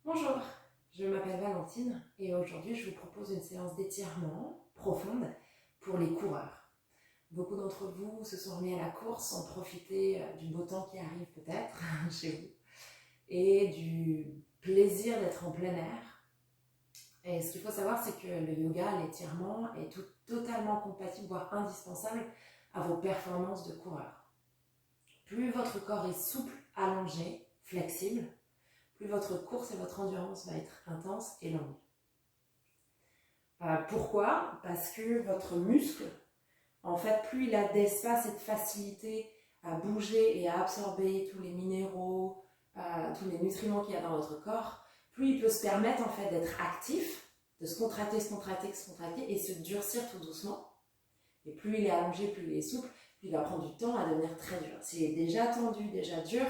Bonjour, je m'appelle Valentine et aujourd'hui je vous propose une séance d'étirement profonde pour les coureurs. Beaucoup d'entre vous se sont remis à la course sans profiter du beau temps qui arrive peut-être chez vous et du plaisir d'être en plein air. Et ce qu'il faut savoir, c'est que le yoga, l'étirement est totalement compatible, voire indispensable à vos performances de coureur. Plus votre corps est souple, allongé, flexible, plus votre course et votre endurance va être intense et longue. Pourquoi? Parce que votre muscle, en fait, plus il a d'espace et de facilité à bouger et à absorber tous les minéraux, tous les nutriments qu'il y a dans votre corps, plus il peut se permettre en fait d'être actif, de se contracter et se durcir tout doucement. Et plus il est allongé, plus il est souple, plus il va prendre du temps à devenir très dur. S'il est déjà tendu, déjà dur,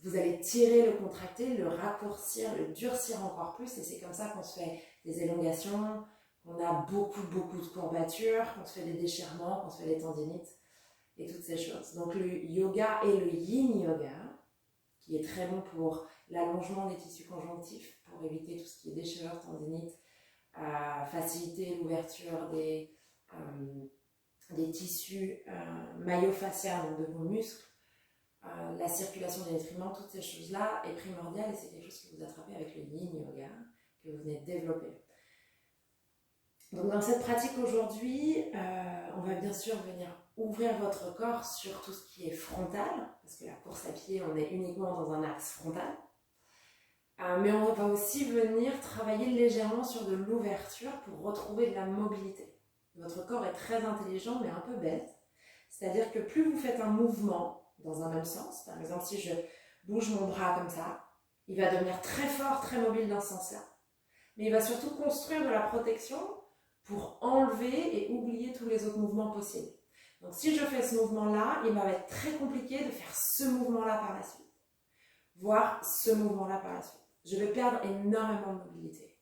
vous allez tirer, le contracter, le raccourcir, le durcir encore plus, et c'est comme ça qu'on se fait des élongations, qu'on a beaucoup de courbatures, qu'on se fait des déchirements, qu'on se fait des tendinites, et toutes ces choses. Donc le yoga et le yin yoga, qui est très bon pour l'allongement des tissus conjonctifs, pour éviter tout ce qui est déchirure, tendinite, faciliter l'ouverture des tissus maillofasciaux, donc de vos muscles, la circulation des nutriments, toutes ces choses-là est primordiale et c'est quelque chose que vous attrapez avec le yin yoga que vous venez de développer. Donc dans cette pratique aujourd'hui, on va bien sûr venir ouvrir votre corps sur tout ce qui est frontal, parce que la course à pied, on est uniquement dans un axe frontal. Mais on va aussi venir travailler légèrement sur de l'ouverture pour retrouver de la mobilité. Votre corps est très intelligent mais un peu bête, c'est-à-dire que plus vous faites un mouvement dans un même sens, par exemple si je bouge mon bras comme ça, il va devenir très fort, très mobile dans ce sens-là. Mais il va surtout construire de la protection pour enlever et oublier tous les autres mouvements possibles. Donc si je fais ce mouvement-là, il va être très compliqué de faire ce mouvement-là par la suite, voire ce mouvement-là par la suite. Je vais perdre énormément de mobilité.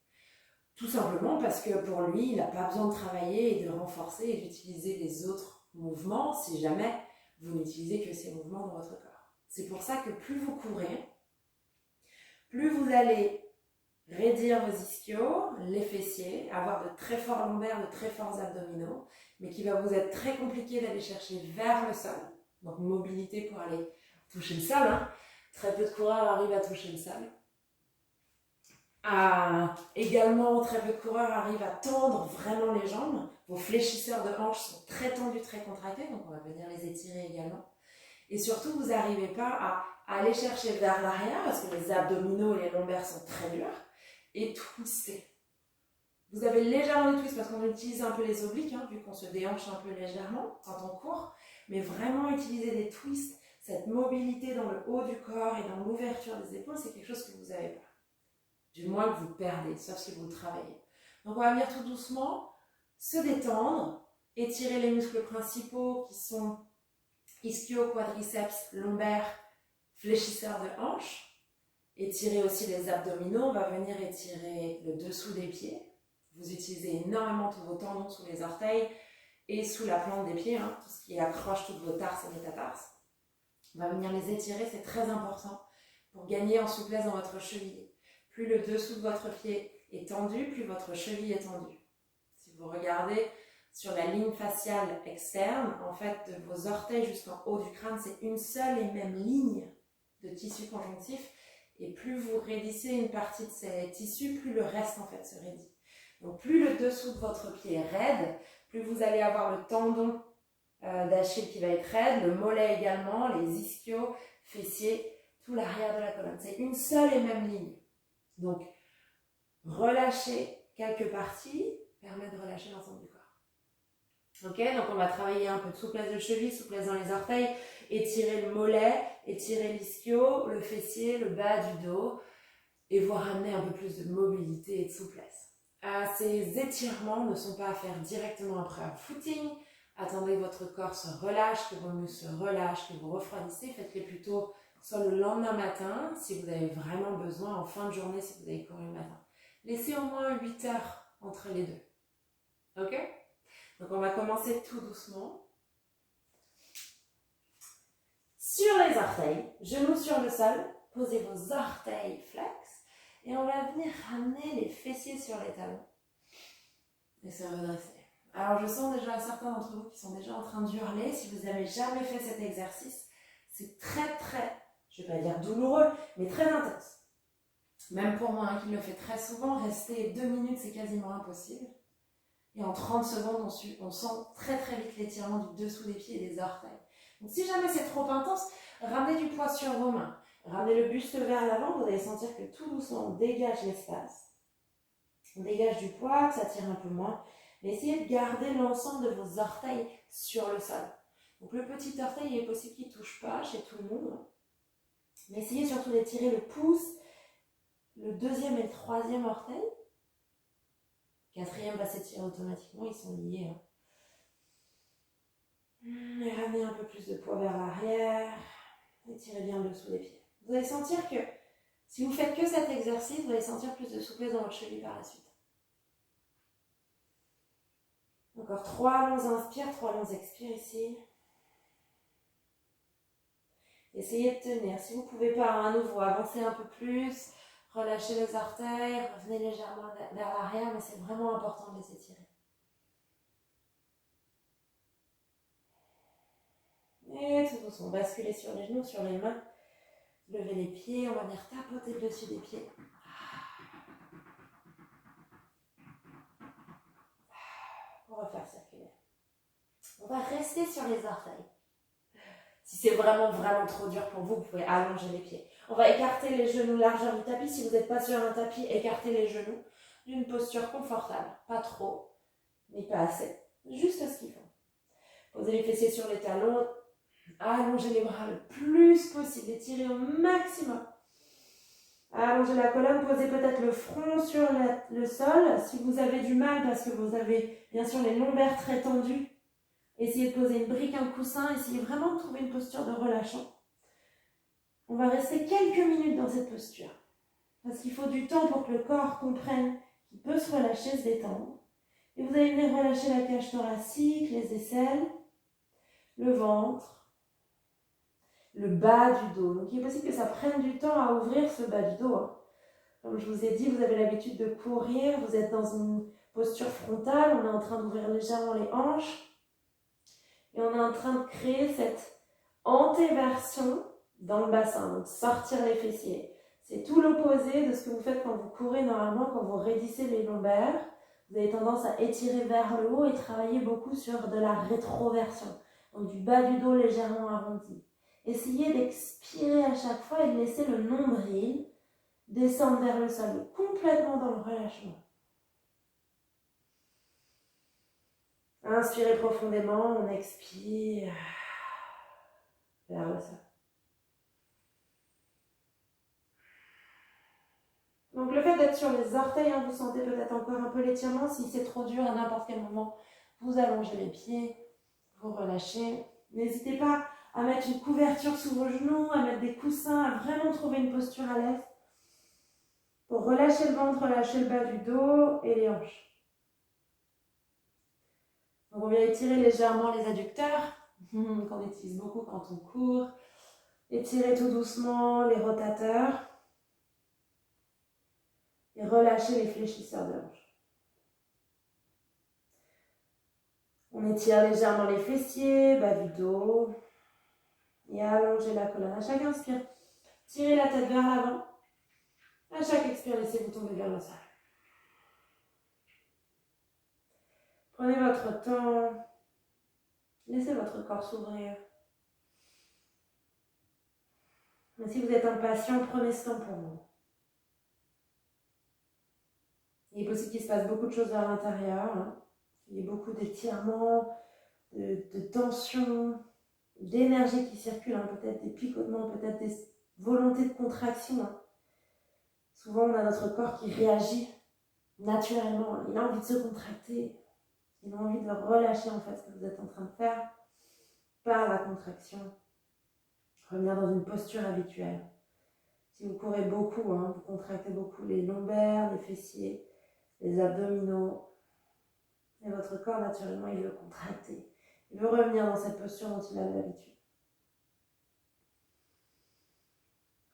Tout simplement parce que pour lui, il n'a pas besoin de travailler et de renforcer et d'utiliser les autres mouvements si jamais vous n'utilisez que ces mouvements dans votre corps. C'est pour ça que plus vous courez, plus vous allez raidir vos ischios, les fessiers, avoir de très forts lombaires, de très forts abdominaux, mais qui va vous être très compliqué d'aller chercher vers le sol. Donc mobilité pour aller toucher le sol. Très peu de coureurs arrivent à toucher le sol. Également, très peu de coureurs arrivent à tendre vraiment les jambes. Vos fléchisseurs de hanches sont très tendus, très contractés, donc on va venir les étirer également. Et surtout, vous n'arrivez pas à aller chercher vers l'arrière, parce que les abdominaux et les lombaires sont très durs, et twister. Vous avez légèrement des twists, parce qu'on utilise un peu les obliques, vu qu'on se déhanche un peu légèrement quand on court, mais vraiment utiliser des twists, cette mobilité dans le haut du corps et dans l'ouverture des épaules, c'est quelque chose que vous n'avez pas. Du moins que vous perdez, sauf si vous le travaillez. Donc on va venir tout doucement se détendre, étirer les muscles principaux qui sont ischio, quadriceps, lombaire, fléchisseur de hanche. Étirer aussi les abdominaux, on va venir étirer le dessous des pieds. Vous utilisez énormément tous vos tendons sous les orteils et sous la plante des pieds, tout ce qui accroche toutes vos tarses et métatarses. On va venir les étirer, c'est très important pour gagner en souplesse dans votre cheville. Plus le dessous de votre pied est tendu, plus votre cheville est tendue. Si vous regardez sur la ligne faciale externe, en fait, de vos orteils jusqu'en haut du crâne, c'est une seule et même ligne de tissu conjonctif. Et plus vous raidissez une partie de ces tissus, plus le reste, en fait, se raidit. Donc, plus le dessous de votre pied est raide, plus vous allez avoir le tendon d'Achille qui va être raide, le mollet également, les ischios, fessiers, tout l'arrière de la colonne. C'est une seule et même ligne. Donc, relâcher quelques parties permet de relâcher l'ensemble du corps. Ok, donc on va travailler un peu de souplesse de cheville, souplesse dans les orteils, étirer le mollet, étirer l'ischio, le fessier, le bas du dos, et voir amener un peu plus de mobilité et de souplesse. Ces étirements ne sont pas à faire directement après un footing. Attendez que votre corps se relâche, que vos muscles se relâchent, que vous refroidissez. Faites-les plutôt soit le lendemain matin, si vous avez vraiment besoin, en fin de journée, si vous avez couru le matin. Laissez au moins 8 heures entre les deux. Ok? Donc on va commencer tout doucement. Sur les orteils, genoux sur le sol, posez vos orteils flex Et on va venir ramener les fessiers sur les talons et se redresser. Alors je sens déjà certains d'entre vous qui sont déjà en train d'hurler. Si vous n'avez jamais fait cet exercice, c'est très, je ne vais pas dire douloureux, mais très intense. Même pour moi, qui le fait très souvent, rester 2 minutes, c'est quasiment impossible. Et en 30 secondes, on sent très vite l'étirement du dessous des pieds et des orteils. Donc si jamais c'est trop intense, ramenez du poids sur vos mains. Ramenez le buste vers l'avant, vous allez sentir que tout doucement, on dégage l'espace. On dégage du poids, que ça tire un peu moins. Mais essayez de garder l'ensemble de vos orteils sur le sol. Donc le petit orteil, il est possible qu'il ne touche pas chez tout le monde. Mais essayez surtout d'étirer le pouce, le deuxième et le troisième orteil. Le quatrième va s'étirer automatiquement, ils sont liés. Et ramenez un peu plus de poids vers l'arrière. Étirez bien le dessous des pieds. Vous allez sentir que si vous faites que cet exercice, vous allez sentir plus de souplesse dans votre cheville par la suite. Encore 3 longs inspires, 3 longs expires ici. Essayez de tenir. Si vous ne pouvez pas, à nouveau, avancez un peu plus. Relâchez les orteils, revenez légèrement vers l'arrière, mais c'est vraiment important de les étirer. Et tout doucement, basculez sur les genoux, sur les mains. Levez les pieds, on va venir tapoter le dessus des pieds. Pour refaire circuler. On va rester sur les orteils. Si c'est vraiment trop dur pour vous, vous pouvez allonger les pieds. On va écarter les genoux largeur du tapis. Si vous n'êtes pas sur un tapis, écartez les genoux d'une posture confortable. Pas trop, ni pas assez. Juste ce qu'il faut. Posez les fessiers sur les talons. Allongez les bras le plus possible. Étirez au maximum. Allongez la colonne. Posez peut-être le front sur le sol. Si vous avez du mal parce que vous avez bien sûr les lombaires très tendus, essayez de poser une brique, un coussin. Essayez vraiment de trouver une posture de relâchement. On va rester quelques minutes dans cette posture. Parce qu'il faut du temps pour que le corps comprenne qu'il peut se relâcher, se détendre. Et vous allez venir relâcher la cage thoracique, les aisselles, le ventre, le bas du dos. Donc il est possible que ça prenne du temps à ouvrir ce bas du dos. Comme je vous ai dit, vous avez l'habitude de courir, vous êtes dans une posture frontale, on est en train d'ouvrir légèrement les hanches. Et on est en train de créer cette antéversion dans le bassin, donc sortir les fessiers. C'est tout l'opposé de ce que vous faites quand vous courez normalement, quand vous raidissez les lombaires. Vous avez tendance à étirer vers le haut et travailler beaucoup sur de la rétroversion, donc du bas du dos légèrement arrondi. Essayez d'expirer à chaque fois et de laisser le nombril descendre vers le sol, complètement dans le relâchement. Inspirez profondément, on expire vers le sol. Donc le fait d'être sur les orteils, vous sentez peut-être encore un peu l'étirement. Si c'est trop dur, à n'importe quel moment, vous allongez les pieds, vous relâchez. N'hésitez pas à mettre une couverture sous vos genoux, à mettre des coussins, à vraiment trouver une posture à l'aise pour relâcher le ventre, relâcher le bas du dos et les hanches. Donc on vient étirer légèrement les adducteurs, qu'on utilise beaucoup quand on court. Étirez tout doucement les rotateurs. Et relâchez les fléchisseurs de hanches. On étire légèrement les fessiers, bas du dos. Et allongez la colonne. À chaque inspire, tirez la tête vers l'avant. À chaque expire, laissez-vous tomber vers le sol. Prenez votre temps. Laissez votre corps s'ouvrir. Mais si vous êtes impatient, prenez ce temps pour vous. Il est possible qu'il se passe beaucoup de choses vers l'intérieur. Il y a beaucoup d'étirements, de tensions, d'énergie qui circule, peut-être des picotements, peut-être des volontés de contraction. Souvent, on a notre corps qui réagit naturellement. Il a envie de se contracter. Il a envie de relâcher en fait ce que vous êtes en train de faire par la contraction. Revenir dans une posture habituelle. Si vous courez beaucoup, vous contractez beaucoup les lombaires, les fessiers, les abdominaux. Et votre corps, naturellement, il veut contracter. Il veut revenir dans cette posture dont il a l'habitude.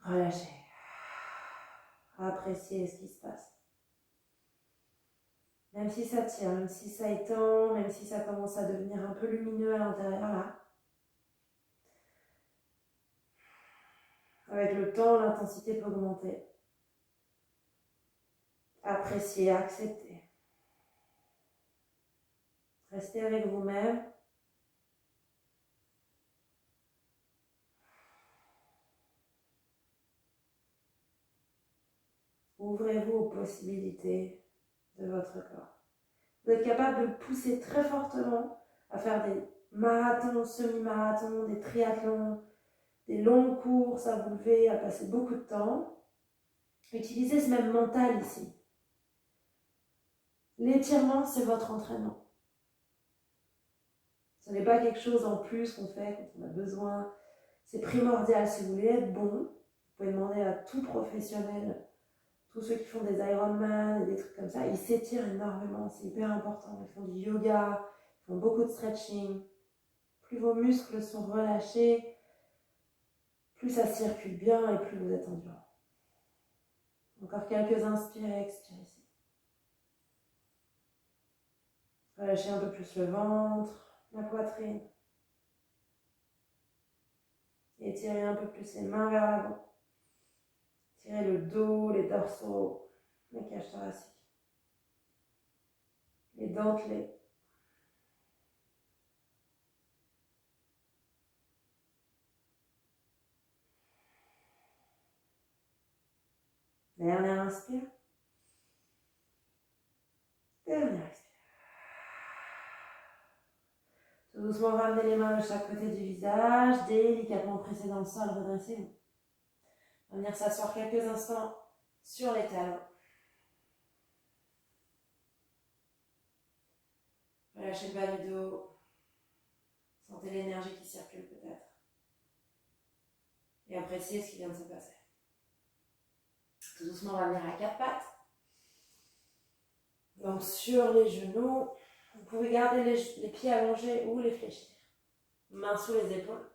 Relâchez. à apprécier ce qui se passe. Même si ça tire, même si ça étend, même si ça commence à devenir un peu lumineux à l'intérieur là. Avec le temps, l'intensité peut augmenter. Apprécier, accepter. Restez avec vous-même. Ouvrez-vous aux possibilités de votre corps. Vous êtes capable de le pousser très fortement à faire des marathons, semi-marathons, des triathlons, des longues courses, à vous lever, à passer beaucoup de temps. Utilisez ce même mental ici. L'étirement, c'est votre entraînement. Ce n'est pas quelque chose en plus qu'on fait quand on a besoin. C'est primordial. Si vous voulez être bon, vous pouvez demander à tout professionnel, tous ceux qui font des Ironman et des trucs comme ça, ils s'étirent énormément, c'est hyper important. Ils font du yoga, ils font beaucoup de stretching. Plus vos muscles sont relâchés, plus ça circule bien et plus vous êtes endurant. Encore quelques inspires et expires ici. Relâchez un peu plus le ventre, la poitrine. Étirez un peu plus les mains vers l'avant. Tirez le dos, les dorsaux, les cages thoraciques, les dentelés. Dernière inspire. Dernière expire. Tout doucement, ramenez les mains de chaque côté du visage, délicatement pressez dans le sol, redressez-vous. On va venir s'asseoir quelques instants sur les talons. Relâchez le bas du dos. Sentez l'énergie qui circule peut-être. Et appréciez ce qui vient de se passer. Tout doucement, on va venir à quatre pattes. Donc sur les genoux, vous pouvez garder les pieds allongés ou les fléchir. Mains sous les épaules.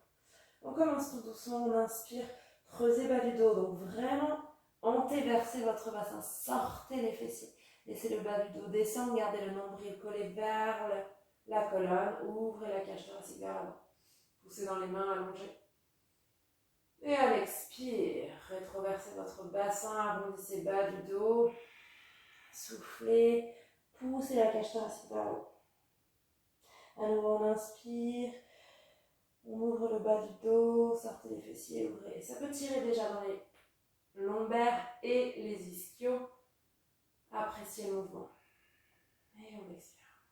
On commence tout doucement, on inspire, creusez bas du dos. Donc vraiment, antéversez votre bassin, sortez les fessiers. Laissez le bas du dos descendre, gardez le nombril collé vers la colonne, ouvrez la cage thoracique vers l'avant. Poussez dans les mains allongées. Et à l'expire, rétroversez votre bassin, arrondissez bas du dos. Soufflez, poussez la cage thoracique vers l'haut. À nouveau, on inspire, on ouvre le bas du dos, sortez les fessiers, ouvrez. Ça peut tirer déjà dans les lombaires et les ischios. Appréciez le mouvement. Et on expire.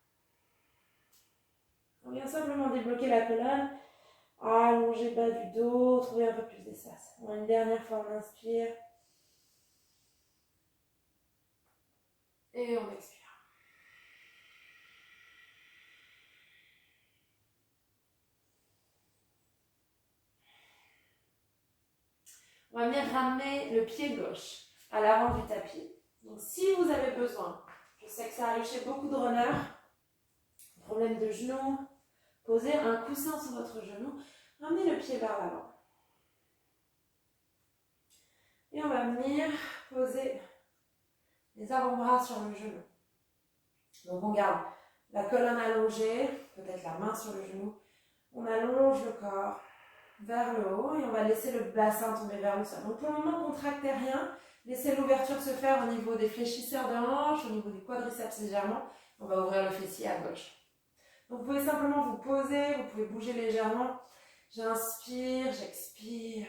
On vient simplement débloquer la colonne, allonger le bas du dos, trouver un peu plus d'espace. Une dernière fois, on inspire. Et on expire. On va venir ramener le pied gauche à l'avant du tapis. Donc si vous avez besoin, je sais que ça arrive chez beaucoup de runners, problème de genou, posez un coussin sur votre genou, ramenez le pied vers l'avant. Et on va venir poser les avant-bras sur le genou. Donc on garde la colonne allongée, peut-être la main sur le genou. On allonge le corps vers le haut et on va laisser le bassin tomber vers le sol. Donc pour le moment, contractez rien. Laissez l'ouverture se faire au niveau des fléchisseurs de hanches, au niveau du quadriceps légèrement. On va ouvrir le fessier à gauche. Donc vous pouvez simplement vous poser, vous pouvez bouger légèrement. J'inspire, j'expire.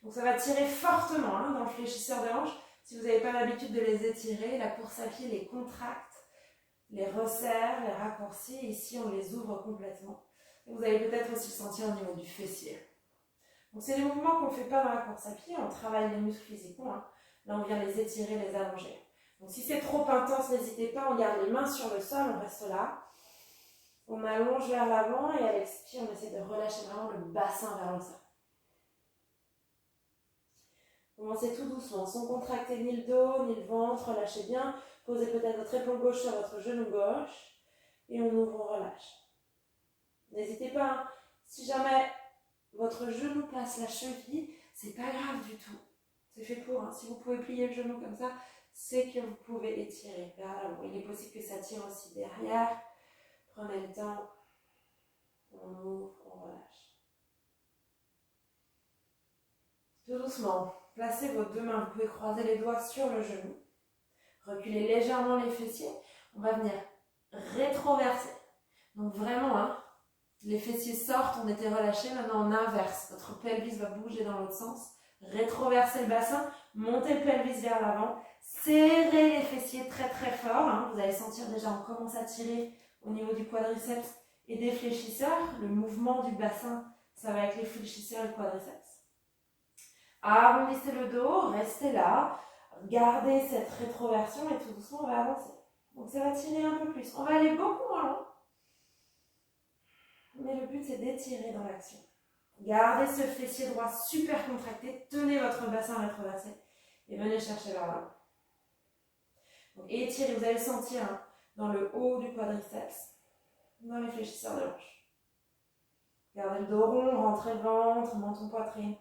Donc ça va tirer fortement dans le fléchisseur de hanches. Si vous n'avez pas l'habitude de les étirer, la course à pied les contracte, les resserre, les raccourcit. Ici, on les ouvre complètement. Et vous allez peut-être aussi le sentir au niveau du fessier. Donc c'est des mouvements qu'on ne fait pas dans la course à pied, on travaille les muscles physiquement. Là, on vient les étirer, les allonger. Donc si c'est trop intense, n'hésitez pas, on garde les mains sur le sol, on reste là. On allonge vers l'avant et à l'expire, on essaie de relâcher vraiment le bassin vers le sol. Commencez tout doucement, sans contracter ni le dos, ni le ventre, relâchez bien. Posez peut-être votre épaule gauche sur votre genou gauche et on ouvre, on relâche. N'hésitez pas, si jamais votre genou passe la cheville, c'est pas grave du tout. C'est fait pour, hein. Si vous pouvez plier le genou comme ça, c'est que vous pouvez étirer vers l'avant. Il est possible que ça tire aussi derrière. Prenez le temps. On ouvre, on relâche. Tout doucement, placez vos deux mains. Vous pouvez croiser les doigts sur le genou. Reculez légèrement les fessiers. On va venir rétroverser. Donc vraiment, hein, les fessiers sortent, on était relâchés. Maintenant, on inverse. Votre pelvis va bouger dans l'autre sens. Rétroversez le bassin. Montez le pelvis vers l'avant. Serrez les fessiers très très fort. Hein. Vous allez sentir déjà, on commence à tirer au niveau du quadriceps et des fléchisseurs. Le mouvement du bassin, ça va être les fléchisseurs et le quadriceps. Arrondissez le dos, restez là. Gardez cette rétroversion et tout doucement, on va avancer. Donc ça va tirer un peu plus. On va aller beaucoup moins loin. Mais le but, c'est d'étirer dans l'action. Gardez ce fessier droit super contracté. Tenez votre bassin rétroversé. Et venez chercher vers l'avant. Donc étirez, vous allez sentir hein, dans le haut du quadriceps, dans les fléchisseurs de hanche. Gardez le dos rond, rentrez le ventre, menton poitrine.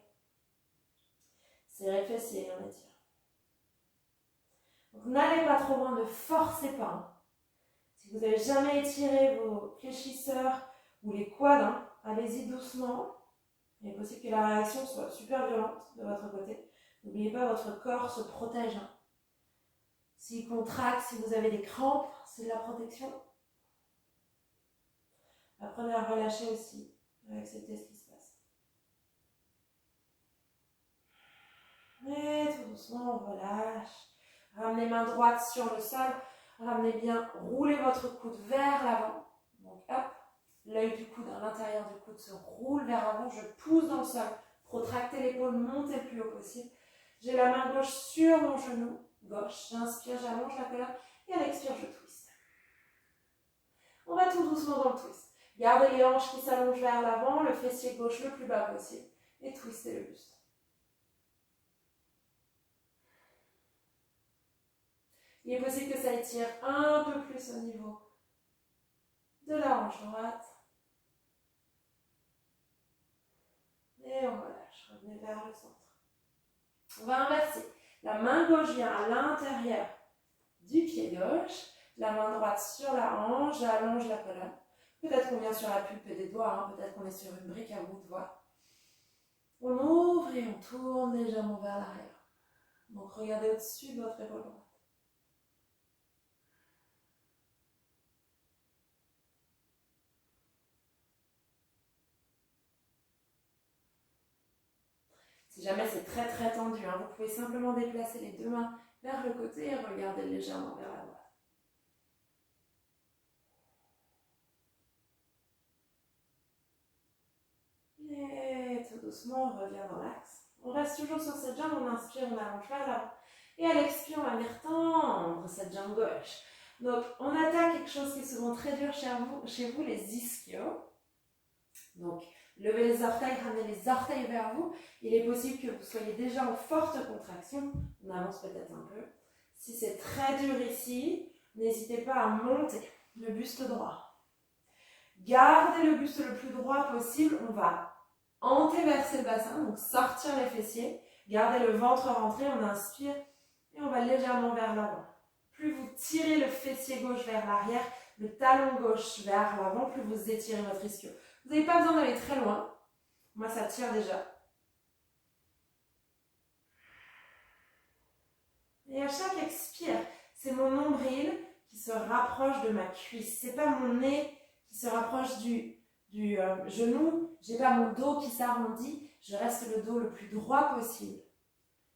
Serrez le fessier et on étire. Donc n'allez pas trop loin, ne forcez pas. Hein. Si vous n'avez jamais étiré vos fléchisseurs ou les quads, hein, allez-y doucement. Il est possible que la réaction soit super violente de votre côté. N'oubliez pas, votre corps se protège. Hein. S'il contracte, si vous avez des crampes, c'est de la protection. Apprenez à relâcher aussi, à accepter ce qui se passe. Et tout doucement, on relâche. Ramenez main droite sur le sol. Ramenez bien, roulez votre coude vers l'avant. Donc hop, l'œil du coude à l'intérieur du coude se roule vers l'avant. Je pousse dans le sol. Protractez l'épaule, montez le plus haut possible. J'ai la main gauche sur mon genou gauche. J'inspire, j'allonge la colonne. Et à l'expire, je twist. On va tout doucement dans le twist. Gardez les hanches qui s'allongent vers l'avant, le fessier gauche le plus bas possible. Et twistez le buste. Il est possible que ça étire un peu plus au niveau de la hanche droite. Et on relâche. Revenez vers le centre. On va inverser. La main gauche vient à l'intérieur du pied gauche. La main droite sur la hanche. J'allonge la colonne. Peut-être qu'on vient sur la pulpe des doigts. Hein. Peut-être qu'on est sur une brique à bout de doigts. On ouvre et on tourne légèrement vers l'arrière. Donc regardez au-dessus de votre épaule droite. Si jamais c'est très très tendu, hein, vous pouvez simplement déplacer les deux mains vers le côté et regarder légèrement vers la droite. Et tout doucement, on revient dans l'axe. On reste toujours sur cette jambe, on inspire, on allonge vers l'avant. Et à l'expire, on va venir tendre cette jambe gauche. Donc, on attaque quelque chose qui est souvent très dur chez vous, les ischios. Donc, levez les orteils, ramenez les orteils vers vous. Il est possible que vous soyez déjà en forte contraction. On avance peut-être un peu. Si c'est très dur ici, n'hésitez pas à monter le buste droit. Gardez le buste le plus droit possible. On va antéverser le bassin, donc sortir les fessiers. Gardez le ventre rentré, on inspire et on va légèrement vers l'avant. Plus vous tirez le fessier gauche vers l'arrière, le talon gauche vers l'avant, plus vous étirez votre ischio. Vous n'avez pas besoin d'aller très loin. Moi, ça tire déjà. Et à chaque expire, c'est mon nombril qui se rapproche de ma cuisse. C'est pas mon nez qui se rapproche du genou. J'ai pas mon dos qui s'arrondit. Je reste le dos le plus droit possible.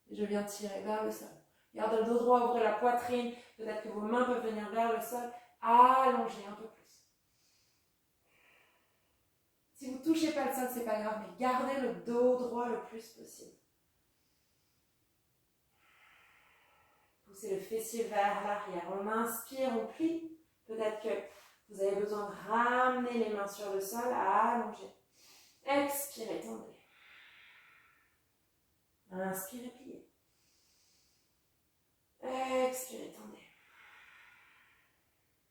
Et je viens tirer vers le sol. Gardez le dos droit, ouvrez la poitrine. Peut-être que vos mains peuvent venir vers le sol. Allongez un peu plus. Si vous ne touchez pas le sol, c'est pas grave, mais gardez le dos droit le plus possible. Poussez le fessier vers l'arrière. On inspire, on plie. Peut-être que vous avez besoin de ramener les mains sur le sol, à allonger. Expirez, tendez. Inspirez, pliez. Expirez, tendez.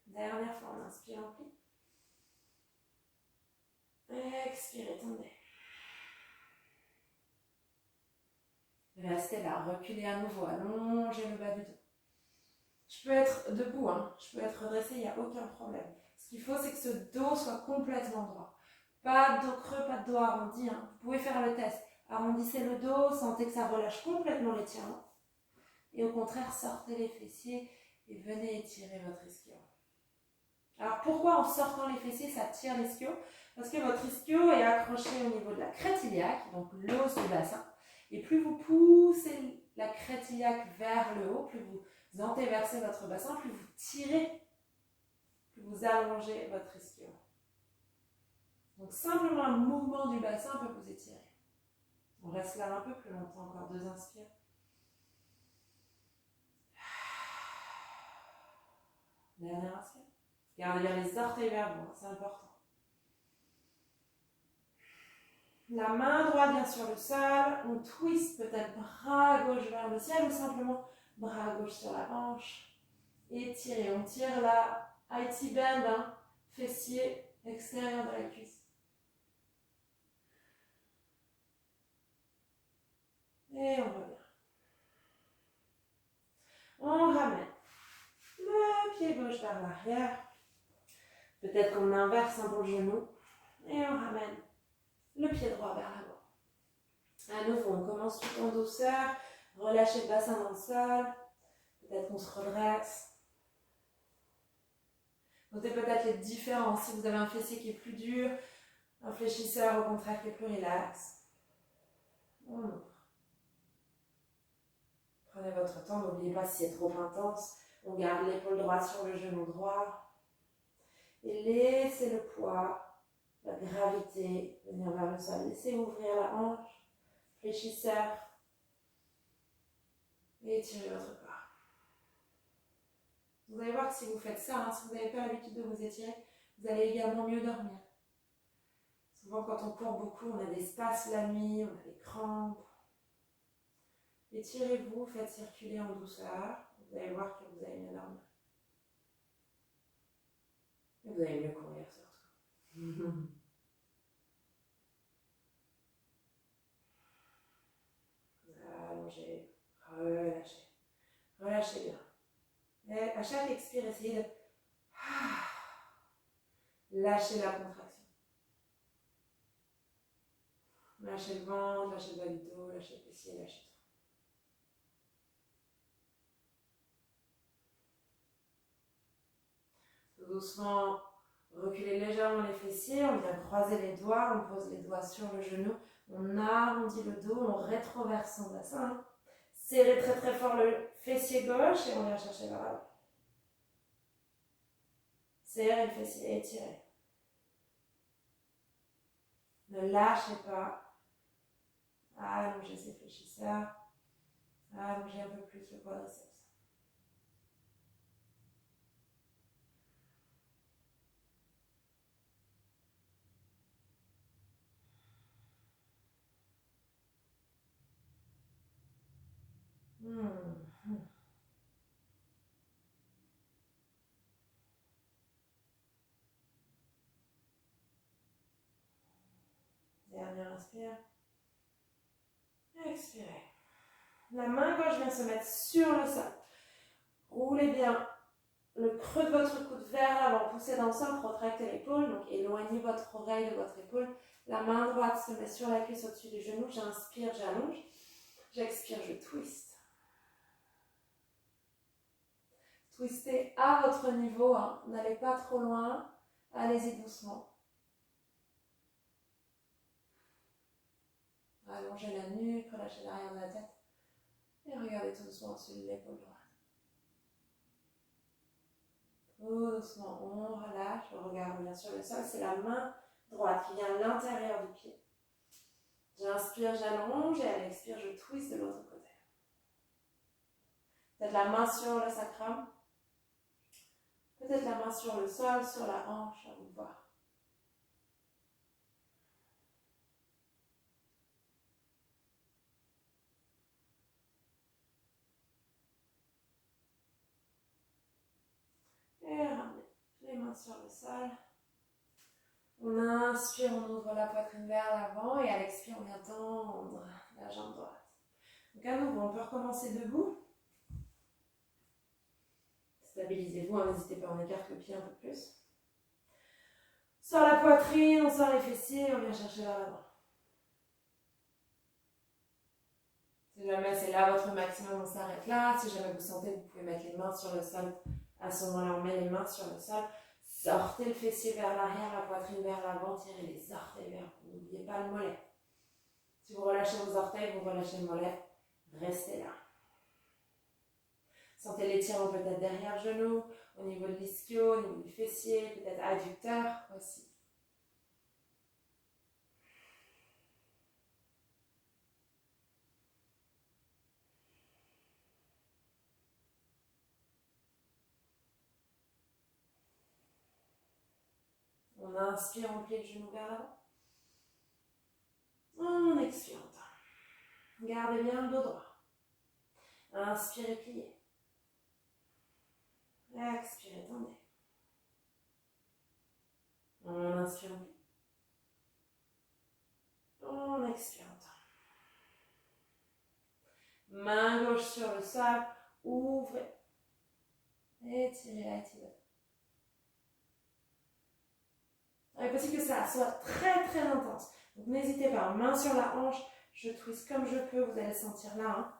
Dernière fois, on inspire, on plie. Expirez, tendez. Restez là, reculez à nouveau, allongez le bas du dos. Je peux être debout, hein. Je peux être redressée, il n'y a aucun problème. Ce qu'il faut, c'est que ce dos soit complètement droit. Pas de dos creux, pas de dos arrondi. Hein. Vous pouvez faire le test. Arrondissez le dos, sentez que ça relâche complètement l'étirement. Et au contraire, sortez les fessiers et venez étirer votre ischio. Alors pourquoi en sortant les fessiers, ça tire l'ischio? Parce que votre ischio est accroché au niveau de la crête iliaque, donc l'os du bassin. Et plus vous poussez la crête iliaque vers le haut, plus vous antéversez votre bassin, plus vous tirez, plus vous allongez votre ischio. Donc simplement un mouvement du bassin peut vous étirer. On reste là un peu plus longtemps, encore 2 inspires. Dernière inspire. Gardez bien les orteils vers vous, c'est important. La main droite vient sur le sol, on twist peut-être bras gauche vers le ciel ou simplement bras gauche sur la hanche. Étirez, on tire la IT bend, hein, fessier extérieur de la cuisse. Et on revient. On ramène le pied gauche vers l'arrière. Peut-être qu'on inverse un peu le genou. Et on ramène le pied droit vers l'avant. À nouveau, on commence tout en douceur. Relâchez le bassin dans le sol. Peut-être qu'on se redresse. Notez peut-être les différences. Si vous avez un fessier qui est plus dur, un fléchisseur au contraire qui est plus relax. On ouvre. Prenez votre temps, n'oubliez pas si c'est trop intense. On garde l'épaule droite sur le genou droit. Et laissez le poids, la gravité venir vers le sol. Laissez ouvrir la hanche, fléchisseur. Et étirez votre corps. Vous allez voir que si vous faites ça, si vous n'avez pas l'habitude de vous étirer, vous allez également mieux dormir. Souvent quand on court beaucoup, on a des spasmes la nuit, on a des crampes. Étirez-vous, faites circuler en douceur. Vous allez voir que vous allez mieux dormir. Et vous allez mieux courir surtout. Allongez, relâchez. Relâchez bien. Et à chaque expire, essayez de lâcher la contraction. Lâchez le ventre, lâchez le bas du dos, lâchez le fessier, lâchez tout. Tout doucement, reculez légèrement les fessiers, on vient croiser les doigts, on pose les doigts sur le genou, on arrondit le dos, on rétroverse son bassin. Serrez très très fort le fessier gauche et on vient chercher vers l'avant. Serrez le fessier, étirez. Ne lâchez pas. Allongez ces fléchisseurs. Allongez un peu plus le quadriceps. Dernière inspire. Expirez. La main gauche vient se mettre sur le sol. Roulez bien le creux de votre coude vers l'avant. Poussez dans le centre, retractez l'épaule. Donc éloignez votre oreille de votre épaule. La main droite se met sur la cuisse au-dessus du genou. J'inspire, j'allonge. J'expire, je twist. Twistez à votre niveau. N'allez pas trop loin. Allez-y doucement. Allongez la nuque, relâchez l'arrière de la tête. Et regardez tout doucement au-dessus de l'épaule droite. Tout doucement, on relâche. Le regard revient sur le sol. C'est la main droite qui vient à l'intérieur du pied. J'inspire, j'allonge et à l'expire, je twist de l'autre côté. Peut-être la main sur le sacrum. Peut-être la main sur le sol, sur la hanche, à vous de voir. Et ramenez les mains sur le sol. On inspire, on ouvre la poitrine vers l'avant et à l'expire, on vient tendre la jambe droite. Donc à nouveau, on peut recommencer debout. Stabilisez-vous, hein, n'hésitez pas, on écarte le pied un peu plus. Sur la poitrine, on sort les fessiers, on vient chercher vers l'avant. Si jamais c'est là votre maximum, on s'arrête là. Si jamais vous sentez, vous pouvez mettre les mains sur le sol. À ce moment-là, on met les mains sur le sol. Sortez le fessier vers l'arrière, la poitrine vers l'avant, tirez les orteils vers vous. N'oubliez pas le mollet. Si vous relâchez vos orteils, vous relâchez le mollet. Restez là. Sentez l'étirement peut-être derrière le genou, au niveau de l'ischio, au niveau du fessier, peut-être adducteur aussi. On inspire, on plie le genou vers l'avant. On expire. Gardez bien le dos droit. Inspirez, pliez. Expirez, tendez. On inspire, on plie. On expire, on tend. Main gauche sur le sol, ouvrez. Étirez, étirez. Il est possible que ça soit très très intense. Donc n'hésitez pas, main sur la hanche, je twist comme je peux, vous allez sentir là. Hein.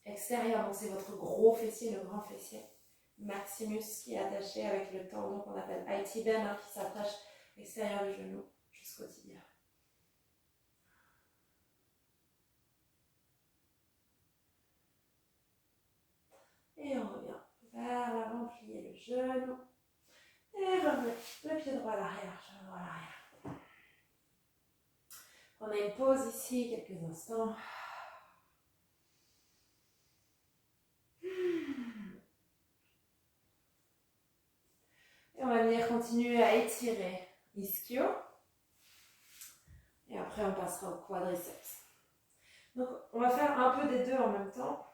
Extérieur, donc c'est votre gros fessier, le grand fessier. Maximus qui est attaché avec le tendon qu'on appelle IT band, hein, qui s'attache à l'extérieur du genou jusqu'au tibia. Et on revient vers l'avant, pliez le genou. Et revenez le pied droit à l'arrière, genou droit à l'arrière. On a une pause ici, quelques instants. Et on va venir continuer à étirer l'ischio. Et après, on passera au quadriceps. Donc, on va faire un peu des deux en même temps.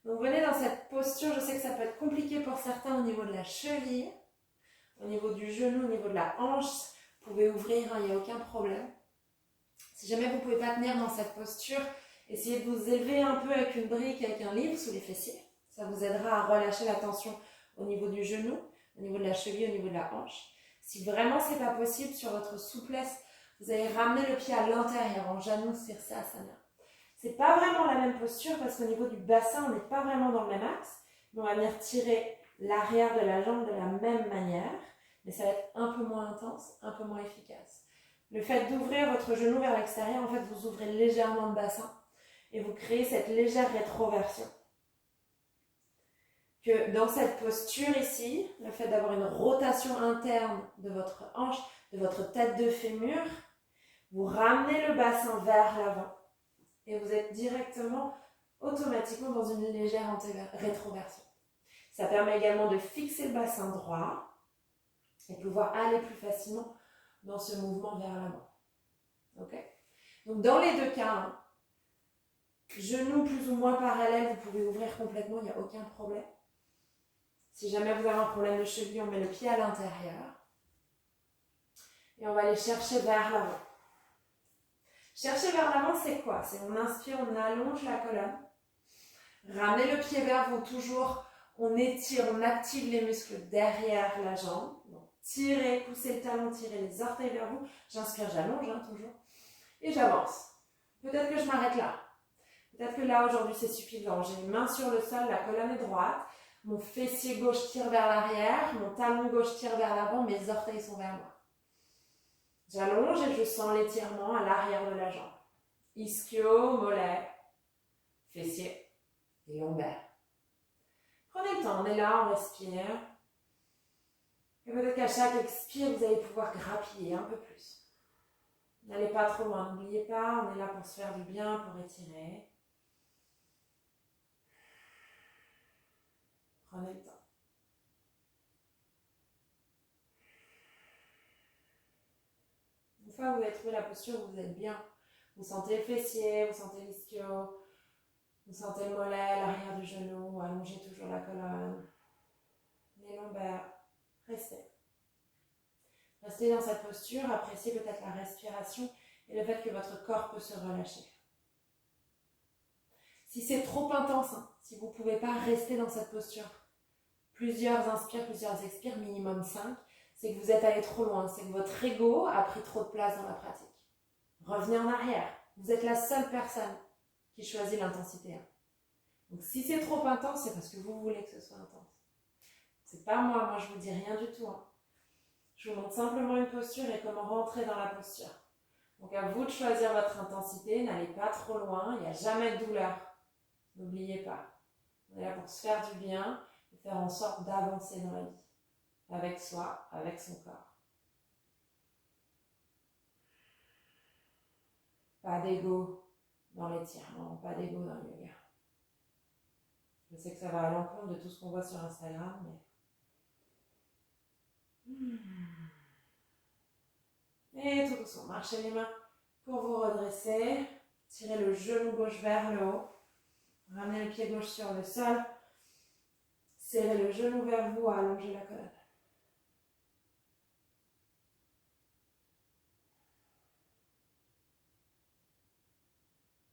Donc, venez dans cette posture. Je sais que ça peut être compliqué pour certains au niveau de la cheville, au niveau du genou, au niveau de la hanche. Vous pouvez ouvrir, il n'y a aucun problème. Si jamais vous ne pouvez pas tenir dans cette posture, essayez de vous élever un peu avec une brique, avec un livre sous les fessiers. Ça vous aidera à relâcher la tension au niveau du genou, au niveau de la cheville, au niveau de la hanche. Si vraiment ce n'est pas possible, sur votre souplesse, vous allez ramener le pied à l'intérieur en Janu Sirsasana. Ce n'est pas vraiment la même posture parce qu'au niveau du bassin, on n'est pas vraiment dans le même axe. Mais on va venir tirer l'arrière de la jambe de la même manière, mais ça va être un peu moins intense, un peu moins efficace. Le fait d'ouvrir votre genou vers l'extérieur, en fait, vous ouvrez légèrement le bassin et vous créez cette légère rétroversion. Que dans cette posture ici, le fait d'avoir une rotation interne de votre hanche, de votre tête de fémur, vous ramenez le bassin vers l'avant et vous êtes directement, automatiquement dans une légère rétroversion. Ça permet également de fixer le bassin droit et pouvoir aller plus facilement dans ce mouvement vers l'avant. Ok ? Donc dans les deux cas, hein, genoux plus ou moins parallèles, vous pouvez ouvrir complètement, il n'y a aucun problème. Si jamais vous avez un problème de cheville, on met le pied à l'intérieur. Et on va aller chercher vers l'avant. Chercher vers l'avant, c'est quoi? C'est on inspire, on allonge la colonne. Ramenez le pied vers vous, toujours. On étire, on active les muscles derrière la jambe. Donc, tirez, poussez le talon, tirez les orteils vers vous. J'inspire, j'allonge, hein, toujours. Et j'avance. Peut-être que je m'arrête là. Peut-être que là, aujourd'hui, c'est suffisant. J'ai une main sur le sol, la colonne est droite. Mon fessier gauche tire vers l'arrière. Mon talon gauche tire vers l'avant. Mes orteils sont vers moi. J'allonge et je sens l'étirement à l'arrière de la jambe. Ischio, mollet, fessier et lombaire. Prenez le temps, on est là, on respire. Et peut-être qu'à chaque expire, vous allez pouvoir grappiller un peu plus. N'allez pas trop loin, n'oubliez pas, on est là pour se faire du bien, pour étirer. Prenez le temps. Une fois que vous avez trouvé la posture où vous êtes bien, vous sentez le fessier, vous sentez l'ischio, vous sentez le mollet, l'arrière du genou, allongez toujours la colonne, les lombaires, restez. Restez dans cette posture, appréciez peut-être la respiration et le fait que votre corps peut se relâcher. Si c'est trop intense, hein, si vous ne pouvez pas rester dans cette posture, plusieurs inspires, plusieurs expires, minimum 5, c'est que vous êtes allé trop loin, c'est que votre ego a pris trop de place dans la pratique. Revenez en arrière. Vous êtes la seule personne qui choisit l'intensité. Donc si c'est trop intense, c'est parce que vous voulez que ce soit intense. C'est pas moi je vous dis rien du tout. Je vous montre simplement une posture et comment rentrer dans la posture. Donc à vous de choisir votre intensité, n'allez pas trop loin, il n'y a jamais de douleur. N'oubliez pas. On est là pour se faire du bien et faire en sorte d'avancer dans la vie. Avec soi, avec son corps. Pas d'ego dans l'étirement, pas d'ego dans le yoga. Je sais que ça va à l'encontre de tout ce qu'on voit sur Instagram, mais... Et tout doucement, marchez les mains pour vous redresser. Tirez le genou gauche vers le haut. Ramenez le pied gauche sur le sol. Serrez le genou vers vous, allongez la colonne.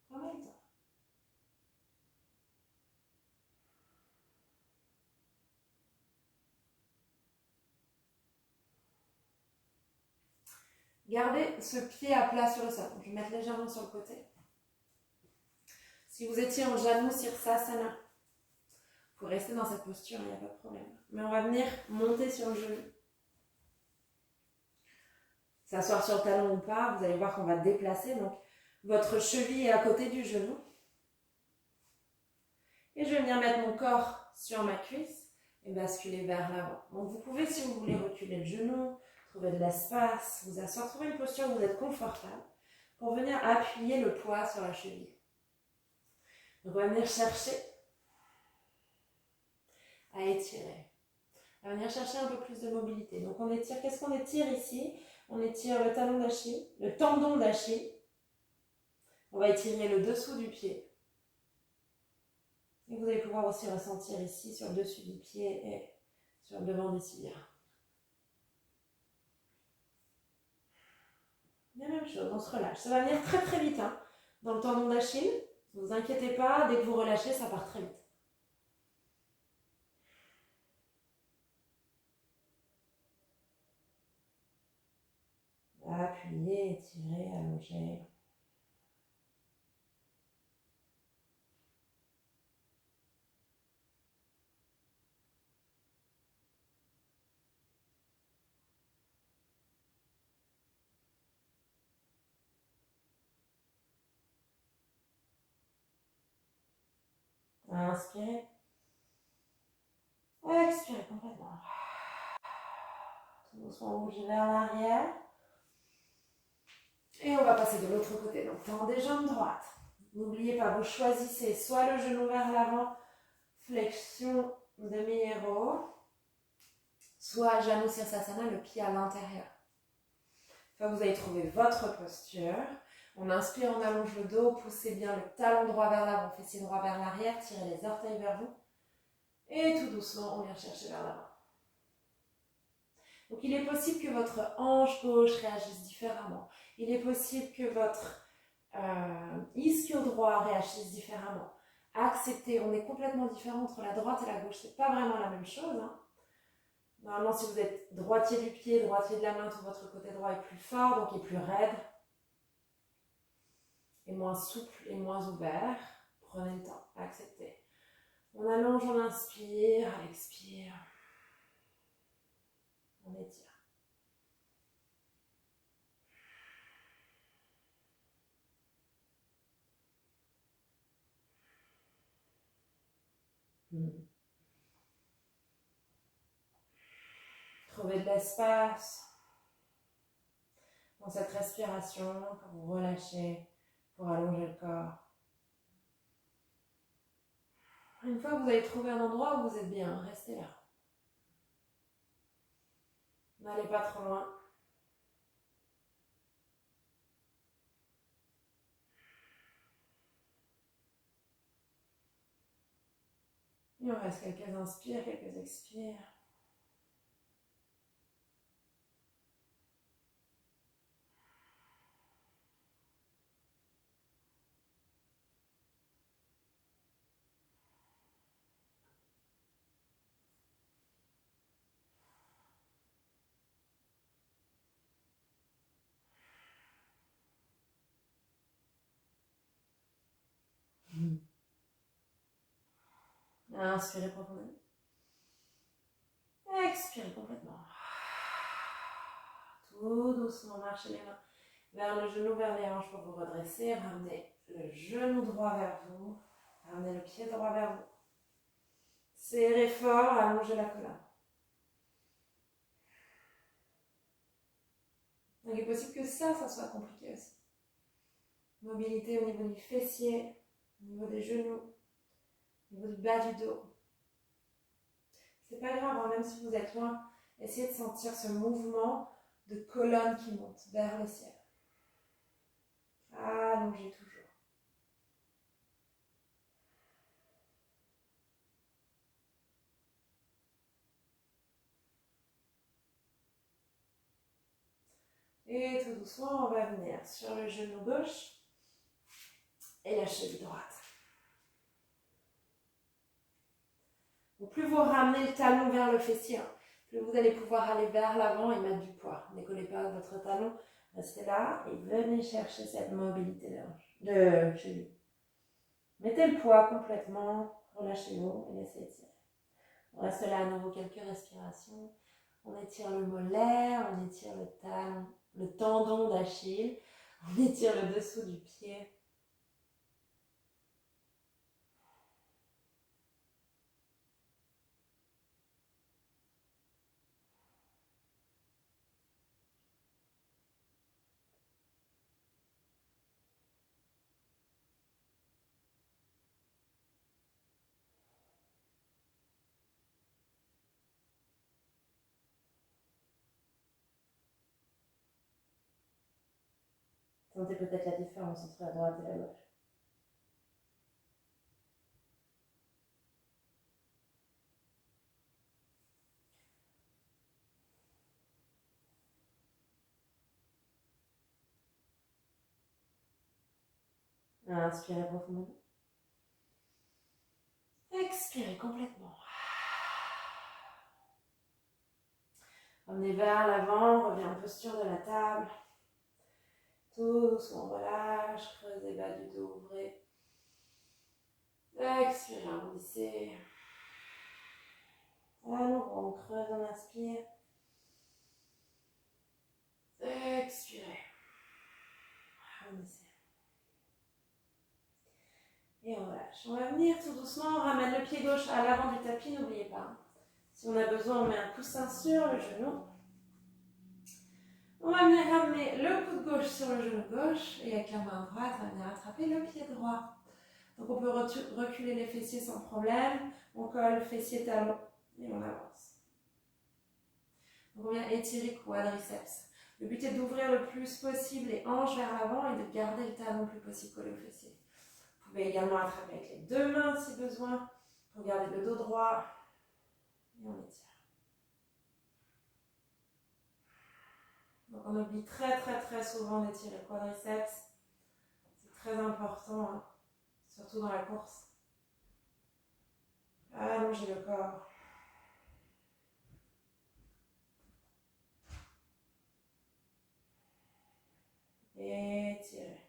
Prenez le temps. Gardez ce pied à plat sur le sol. Donc, je vais mettre légèrement sur le côté. Si vous étiez en Janu Sirsasana, vous pouvez rester dans cette posture, il n'y a pas de problème. Mais on va venir monter sur le genou. S'asseoir sur le talon ou pas, vous allez voir qu'on va déplacer. Donc, votre cheville est à côté du genou. Et je vais venir mettre mon corps sur ma cuisse et basculer vers l'avant. Donc, vous pouvez, si vous voulez, reculer le genou, trouver de l'espace, vous asseoir, trouver une posture où vous êtes confortable pour venir appuyer le poids sur la cheville. Donc, on va venir chercher à étirer. On va venir chercher un peu plus de mobilité. Donc, on étire. Qu'est-ce qu'on étire ici? On étire le talon d'Achille, le tendon d'Achille. On va étirer le dessous du pied. Et vous allez pouvoir aussi ressentir ici sur le dessus du pied et sur le devant des tibias. La même chose, on se relâche. Ça va venir très très vite dans le tendon d'Achille. Ne vous inquiétez pas, dès que vous relâchez, ça part très vite. Appuyez, étirez, allongez. Inspirez. Expirez complètement. Tout doucement, bougez vers l'arrière. Et on va passer de l'autre côté. Donc, tendez jambes droites. N'oubliez pas, vous choisissez soit le genou vers l'avant, flexion demi-héros, soit Janu Sirsasana, le pied à l'intérieur. Une fois que vous avez trouvé votre posture, on inspire, on allonge le dos, poussez bien le talon droit vers l'avant, fessier droit vers l'arrière, tirez les orteils vers vous. Et tout doucement, on vient chercher vers l'avant. Donc il est possible que votre hanche gauche réagisse différemment. Il est possible que votre ischio droit réagisse différemment. Acceptez, on est complètement différent entre la droite et la gauche. C'est pas vraiment la même chose. Normalement, si vous êtes droitier du pied, droitier de la main, tout votre côté droit est plus fort, donc est plus raide. Et moins souple et moins ouvert. Prenez le temps, acceptez. On allonge, on inspire, on expire. On étire. Trouvez de l'espace dans cette respiration pour vous relâcher, pour allonger le corps. Une fois que vous avez trouvé un endroit où vous êtes bien, restez là. N'allez pas trop loin. Il en reste quelques inspires, quelques expires. Inspirez profondément. Expirez complètement. Tout doucement, marchez les mains vers le genou, vers les hanches pour vous redresser. Ramenez le genou droit vers vous. Ramenez le pied droit vers vous. Serrez fort, allongez la colonne. Donc il est possible que ça soit compliqué aussi. Mobilité au niveau du fessier, au niveau des genoux, au niveau du bas du dos. C'est pas grave, hein, même si vous êtes loin, essayez de sentir ce mouvement de colonne qui monte vers le ciel. Allongez toujours. Et tout doucement, on va venir sur le genou gauche et la cheville droite. Donc plus vous ramenez le talon vers le fessier, plus vous allez pouvoir aller vers l'avant et mettre du poids. Ne collez pas votre talon, restez là et venez chercher cette mobilité de cheville. Mettez le poids complètement, relâchez-vous et laissez étirer. On reste là à nouveau quelques respirations. On étire le mollet, on étire le talon, le tendon d'Achille, on étire le dessous du pied. Sentez peut-être la différence entre la droite et la gauche. Inspirez profondément. Expirez complètement. Revenez vers l'avant, revenez en posture de la table. Tout doucement, on relâche, creusez bas du dos, ouvrez. Expirez, arrondissez. Alors, on creuse, on inspire. Expirez. Arrondissez. Et on relâche. On va venir tout doucement, on ramène le pied gauche à l'avant du tapis, n'oubliez pas. Si on a besoin, on met un coussin sur le genou. On va venir ramener le coude gauche sur le genou gauche et avec la main droite, on va venir attraper le pied droit. Donc on peut reculer les fessiers sans problème. On colle fessier talon et on avance. Donc on vient étirer quadriceps. Le but est d'ouvrir le plus possible les hanches vers l'avant et de garder le talon le plus possible collé au fessier. Vous pouvez également attraper avec les deux mains si besoin pour garder le dos droit. Et on étire. Donc on oublie très souvent d'étirer le quadriceps. C'est très important, hein, surtout dans la course. Allongez le corps. Étirez.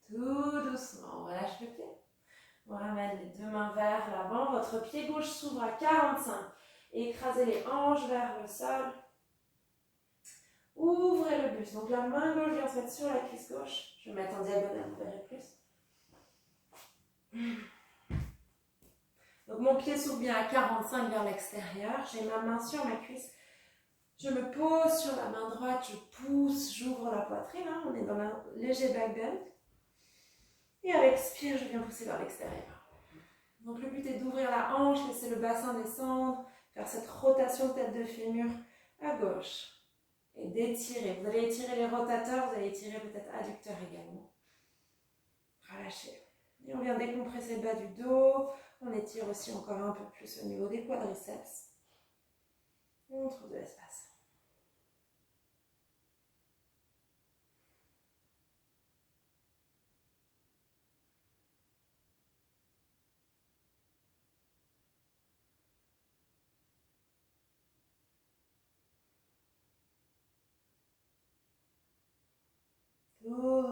Tout doucement, on relâche le pied. On ramène les deux mains vers l'avant. Votre pied gauche s'ouvre à 45. Écrasez les hanches vers le sol. Ouvrez le buste. Donc la main gauche vient se mettre sur la cuisse gauche. Je vais mettre en diagonale, vous verrez plus. Donc mon pied s'ouvre bien à 45 vers l'extérieur. J'ai ma main sur ma cuisse. Je me pose sur la main droite, je pousse, j'ouvre la poitrine. Hein. On est dans un léger back bend. Et à l'expire, je viens pousser vers l'extérieur. Donc le but est d'ouvrir la hanche, laisser le bassin descendre, faire cette rotation tête de fémur à gauche. Et d'étirer. Vous allez étirer les rotateurs, vous allez étirer peut-être adducteurs également. Relâchez. Et on vient décompresser le bas du dos. On étire aussi encore un peu plus au niveau des quadriceps. On trouve de l'espace.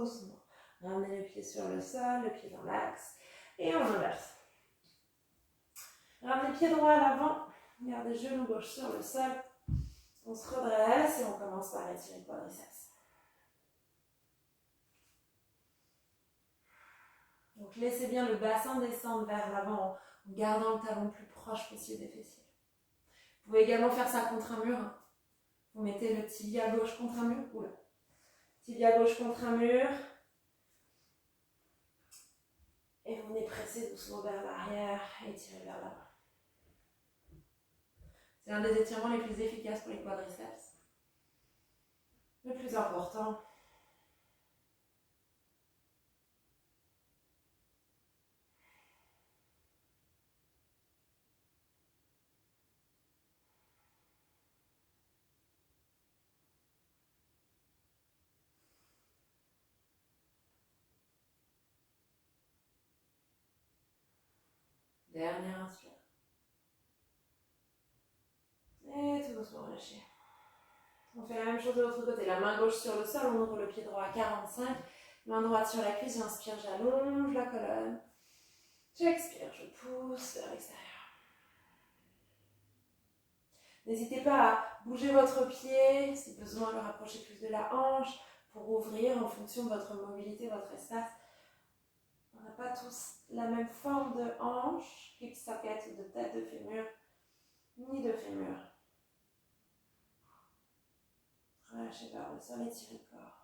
doucement. Ramenez le pied sur le sol, le pied dans l'axe. Et on inverse. Ramenez le pied droit à l'avant. Gardez le genou gauche sur le sol. On se redresse et on commence par étirer le quadriceps. Donc laissez bien le bassin descendre vers l'avant en gardant le talon le plus proche possible des fessiers. Vous pouvez également faire ça contre un mur. Vous mettez le tibia gauche contre un mur. Oula. Tibia gauche contre un mur. Et vous venez presser doucement vers l'arrière et tirer vers l'avant. C'est l'un des étirements les plus efficaces pour les quadriceps. Le plus important. Dernière inspire. Et tout doucement relâchez. On fait la même chose de l'autre côté. La main gauche sur le sol, on ouvre le pied droit à 45. Main droite sur la cuisse, j'inspire, j'allonge la colonne. J'expire, je pousse vers l'extérieur. N'hésitez pas à bouger votre pied, si besoin, le rapprocher plus de la hanche pour ouvrir en fonction de votre mobilité, votre espace. On n'a pas tous la même forme de hanche, hip socket ou de tête de fémur, ni de fémur. Relâchez vers le sol, étirez le corps.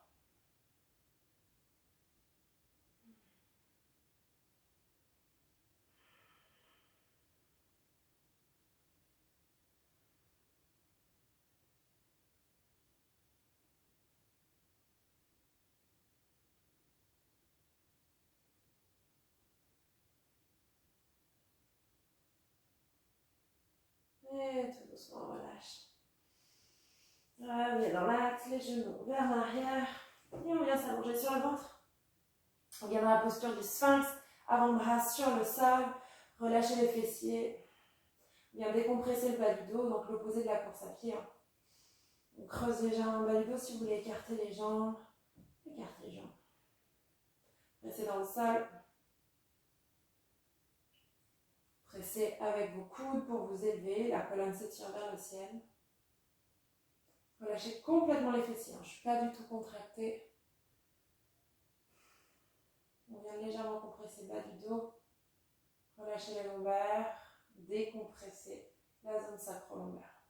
Et tout doucement, on relâche. Revenez dans l'axe, les genoux vers l'arrière. Et on vient s'allonger sur le ventre. On vient dans la posture du sphinx, avant-bras sur le sol. Relâchez les fessiers. On vient décompresser le bas du dos, donc l'opposé de la course à pied. On creuse légèrement le bas du dos si vous voulez écarter les jambes. Écartez les jambes. Restez dans le sol. Pressez avec vos coudes pour vous élever. La colonne s'étire vers le ciel. Relâchez complètement les fessiers. Je ne suis pas du tout contractée. On vient légèrement compresser le bas du dos. Relâchez les lombaires. Décompressez la zone sacro-lombaire.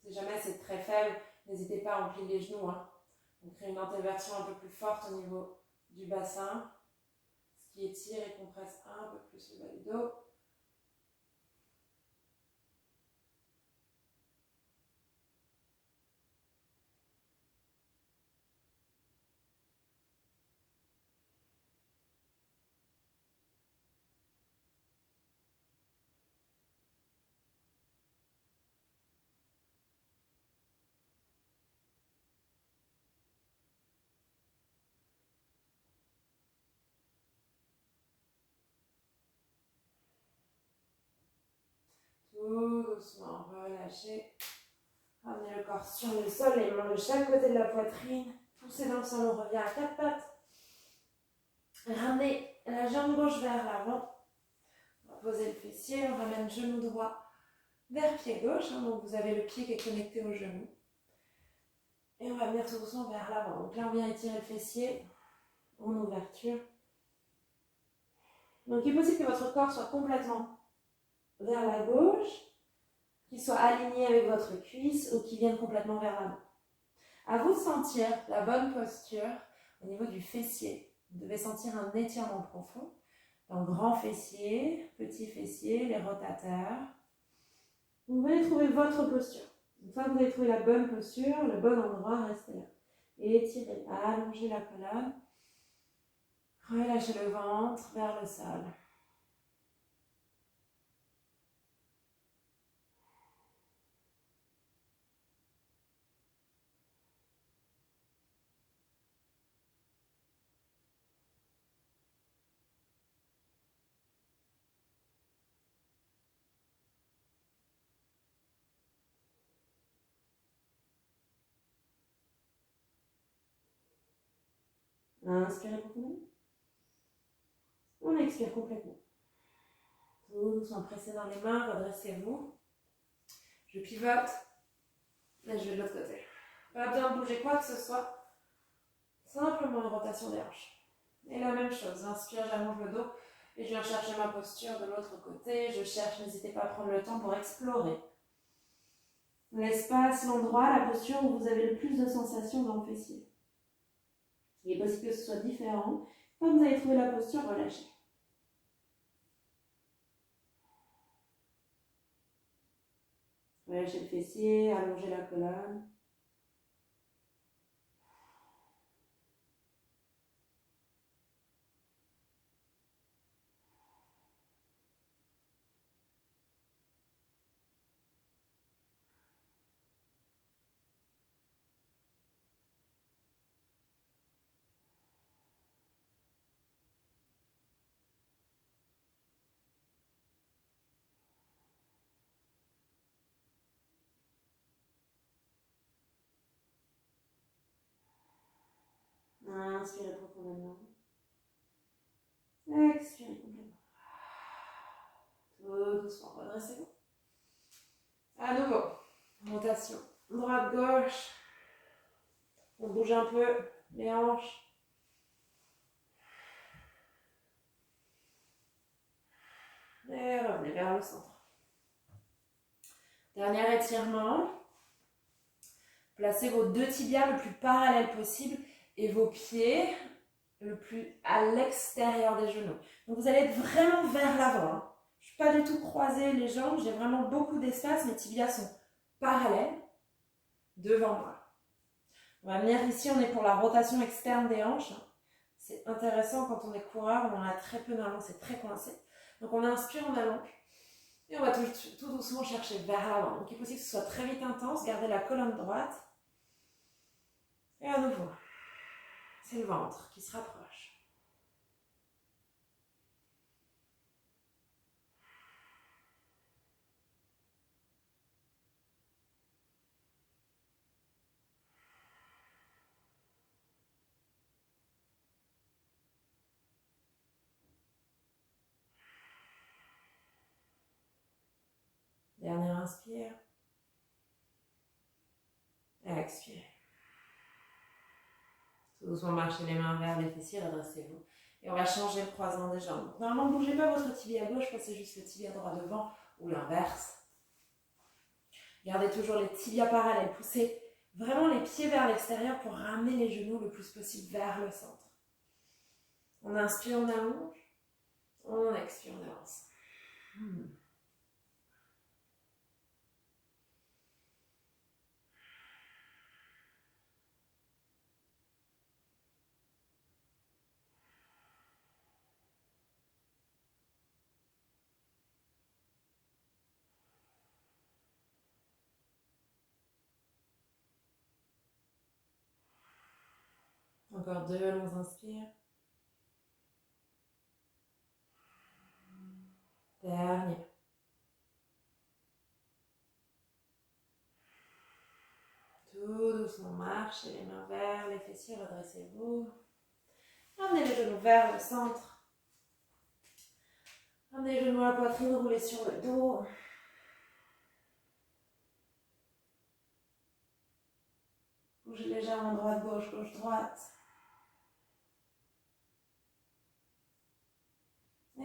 Si jamais c'est très faible, n'hésitez pas à empiler les genoux. On crée une antéversion un peu plus forte au niveau du bassin. Ce qui étire et compresse un peu plus le bas du dos. Tout doucement, relâchez. Ramenez le corps sur le sol, les mains de chaque côté de la poitrine. Poussez dans le sol, on revient à quatre pattes. Ramenez la jambe gauche vers l'avant. On va poser le fessier, on ramène genou droit vers pied gauche. Donc vous avez le pied qui est connecté au genou. Et on va venir tout doucement vers l'avant. Donc là, on vient étirer le fessier en ouverture. Donc il est possible que votre corps soit complètement vers la gauche, qu'il soit aligné avec votre cuisse ou qu'il vienne complètement vers l'avant. À vous de sentir la bonne posture au niveau du fessier. Vous devez sentir un étirement profond dans le grand fessier, petit fessier, les rotateurs. Vous venez trouver votre posture. Une fois que vous avez trouvé la bonne posture, le bon endroit, restez là. Et étirez, allongez la colonne. Relâchez le ventre vers le sol. Inspirez profondément. On expire complètement. Tout doucement, pressez dans les mains, redressez-vous. Je pivote. Et je vais de l'autre côté. Pas besoin de bouger quoi que ce soit. Simplement une rotation des hanches. Et la même chose, j'inspire, j'allonge le dos. Et je viens chercher ma posture de l'autre côté. Je cherche, n'hésitez pas à prendre le temps pour explorer l'espace, l'endroit, la posture où vous avez le plus de sensations dans le fessier. Il est possible que ce soit différent. Quand vous avez trouvé la posture, relâchez. Relâchez le fessier, allongez la colonne. Inspirez profondément. Expirez complètement. Tout doucement, redressez-vous. À nouveau, rotation. Droite-gauche. On bouge un peu les hanches. Et revenez vers le centre. Dernier étirement. Placez vos deux tibias le plus parallèles possible et vos pieds le plus à l'extérieur des genoux. Donc vous allez être vraiment vers l'avant. Je ne suis pas du tout croisé les jambes, j'ai vraiment beaucoup d'espace, mes tibias sont parallèles devant moi. On va venir ici, on est pour la rotation externe des hanches. C'est intéressant quand on est coureur, on en a très peu normalement, c'est très coincé. Donc on inspire, on allonge. Et on va tout doucement chercher vers l'avant. Donc il est possible que ce soit très vite intense, gardez la colonne droite. Et à nouveau, c'est le ventre qui se rapproche. Dernier inspire. Et expire. Tout doucement, marchez les mains vers les fessiers, redressez-vous. Et on va changer le croisement des jambes. Donc, normalement, ne bougez pas votre tibia gauche, passez juste le tibia droit devant ou l'inverse. Gardez toujours les tibias parallèles. Poussez vraiment les pieds vers l'extérieur pour ramener les genoux le plus possible vers le centre. On inspire, on allonge. On expire, on avance. Encore deux longs inspires. Dernier. Tout doucement, marchez les mains vers les fessiers, redressez-vous. Ramenez les genoux vers le centre. Ramenez les genoux à la poitrine, roulez sur le dos. Bougez légèrement droite-gauche, gauche-droite.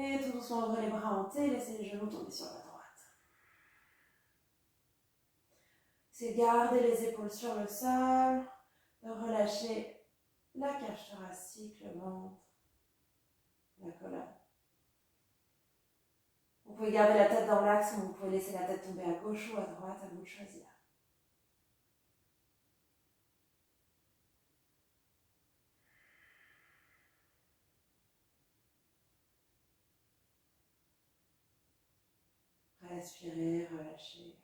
Et tout doucement, ouvrez les bras en T, laissez les genoux tomber sur la droite. C'est garder les épaules sur le sol, de relâcher la cage thoracique, le ventre, la colonne. Vous pouvez garder la tête dans l'axe, mais vous pouvez laisser la tête tomber à gauche ou à droite, à vous de choisir. Respirez, relâchez.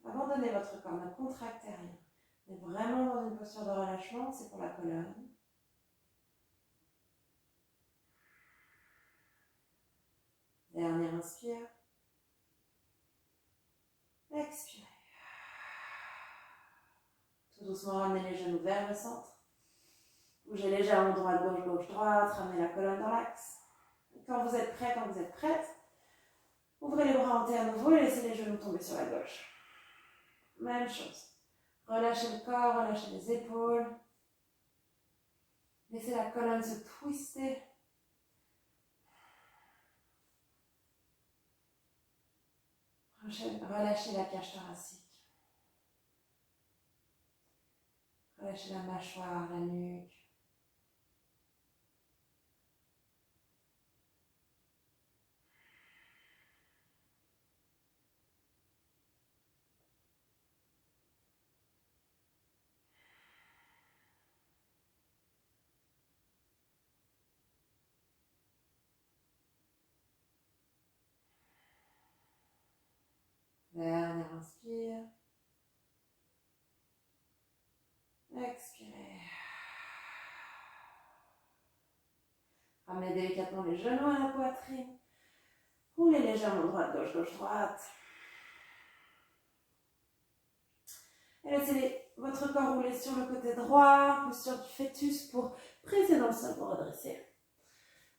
Abandonnez votre corps, ne contractez rien. Vous êtes vraiment dans une posture de relâchement, c'est pour la colonne. Dernier inspire. Expirez. Tout doucement, ramenez les genoux vers le centre. Bougez légèrement droite, gauche, gauche, droite. Ramenez la colonne dans l'axe. Quand vous êtes prêt, quand vous êtes prête, ouvrez les bras hantés à nouveau et laissez les genoux tomber sur la gauche. Même chose. Relâchez le corps, relâchez les épaules. Laissez la colonne se twister. Relâchez la cage thoracique. Relâchez la mâchoire, la nuque. Dernière inspire. Expirez. Ramenez délicatement les genoux à la poitrine. Roulez légèrement droite, gauche, gauche, droite. Et laissez votre corps rouler sur le côté droit, posture du fœtus pour presser dans le sol pour redresser.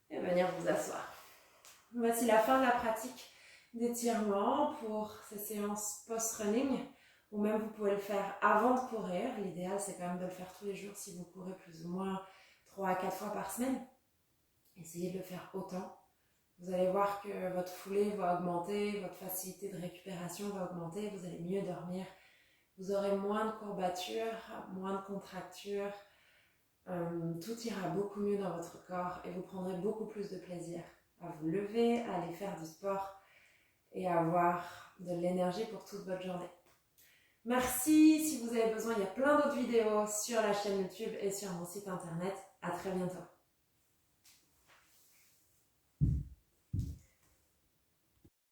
Et venir vous asseoir. Voici la fin de la pratique d'étirement pour ces séances post-running. Ou même vous pouvez le faire avant de courir. L'idéal c'est quand même de le faire tous les jours si vous courez plus ou moins 3 à 4 fois par semaine. Essayez de le faire autant. Vous allez voir que votre foulée va augmenter, votre facilité de récupération va augmenter, vous allez mieux dormir. Vous aurez moins de courbatures, moins de contractures. Tout ira beaucoup mieux dans votre corps et vous prendrez beaucoup plus de plaisir à vous lever, à aller faire du sport et à avoir de l'énergie pour toute votre journée. Merci, si vous avez besoin, il y a plein d'autres vidéos sur la chaîne YouTube et sur mon site internet. À très bientôt.